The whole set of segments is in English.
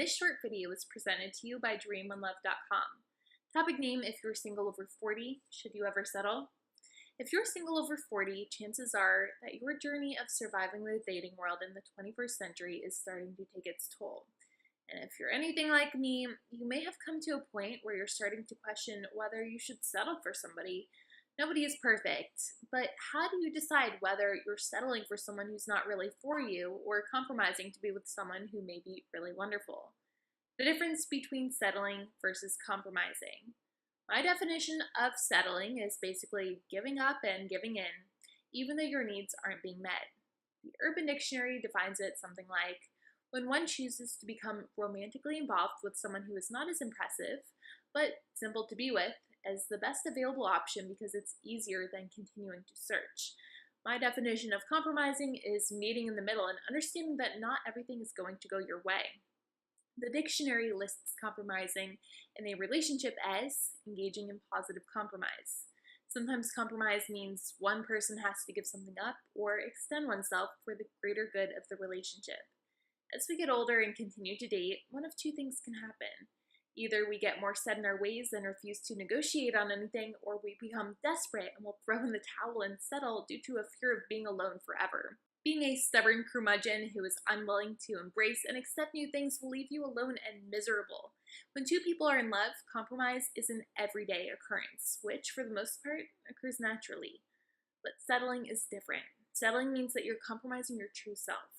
this short video is presented to you by dreamonelove.com. Topic name: if you're single over 40, should you ever settle? If you're single over 40, chances are that your journey of surviving the dating world in the 21st century is starting to take its toll. And if you're anything like me, you may have come to a point where you're starting to question whether you should settle for somebody. Nobody is perfect, but how do you decide whether you're settling for someone who's not really for you or compromising to be with someone who may be really wonderful? The difference between settling versus compromising. My definition of settling is basically giving up and giving in, even though your needs aren't being met. The Urban Dictionary defines it something like, when one chooses to become romantically involved with someone who is not as impressive, but simple to be with, as the best available option because it's easier than continuing to search. My definition of compromising is meeting in the middle and understanding that not everything is going to go your way. The dictionary lists compromising in a relationship as engaging in positive compromise. Sometimes compromise means one person has to give something up or extend oneself for the greater good of the relationship. As we get older and continue to date, one of two things can happen. Either we get more set in our ways and refuse to negotiate on anything, or we become desperate and will throw in the towel and settle due to a fear of being alone forever. Being a stubborn curmudgeon who is unwilling to embrace and accept new things will leave you alone and miserable. When two people are in love, compromise is an everyday occurrence, which for the most part occurs naturally. But settling is different. Settling means that you're compromising your true self.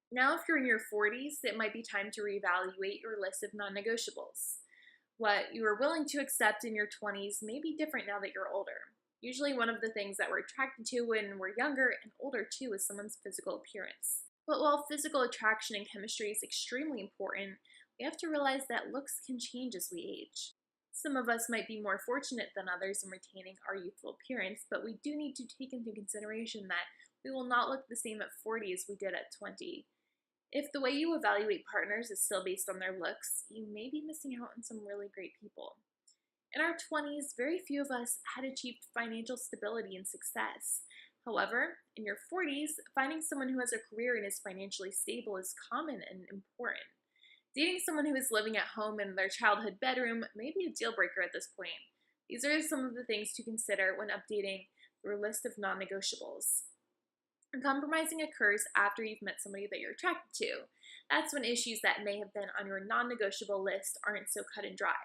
Now, if you're in your 40s, it might be time to reevaluate your list of non-negotiables. What you are willing to accept in your 20s may be different now that you're older. Usually one of the things that we're attracted to when we're younger and older too is someone's physical appearance. But while physical attraction and chemistry is extremely important, we have to realize that looks can change as we age. Some of us might be more fortunate than others in retaining our youthful appearance, but we do need to take into consideration that we will not look the same at 40 as we did at 20. If the way you evaluate partners is still based on their looks, you may be missing out on some really great people. In our 20s, very few of us had achieved financial stability and success. However, in your 40s, finding someone who has a career and is financially stable is common and important. Dating someone who is living at home in their childhood bedroom may be a deal breaker at this point. These are some of the things to consider when updating your list of non-negotiables. Compromising occurs after you've met somebody that you're attracted to. That's when issues that may have been on your non-negotiable list aren't so cut and dry.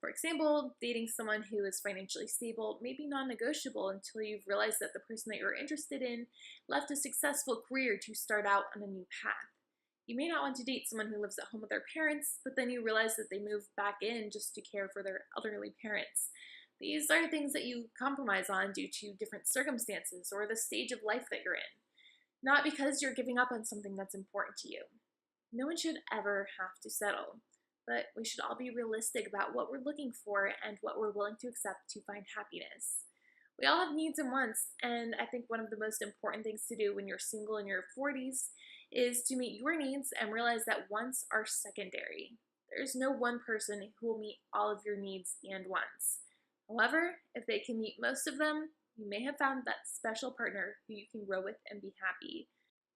For example, dating someone who is financially stable may be non-negotiable until you've realized that the person that you're interested in left a successful career to start out on a new path. You may not want to date someone who lives at home with their parents, but then you realize that they moved back in just to care for their elderly parents. These are things that you compromise on due to different circumstances or the stage of life that you're in. Not because you're giving up on something that's important to you. No one should ever have to settle, but we should all be realistic about what we're looking for and what we're willing to accept to find happiness. We all have needs and wants, and I think one of the most important things to do when you're single in your 40s is to meet your needs and realize that wants are secondary. There's no one person who will meet all of your needs and wants. However, if they can meet most of them, you may have found that special partner who you can grow with and be happy.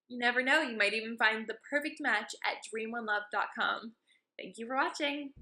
You never know, you might even find the perfect match at dreamonelove.com. Thank you for watching.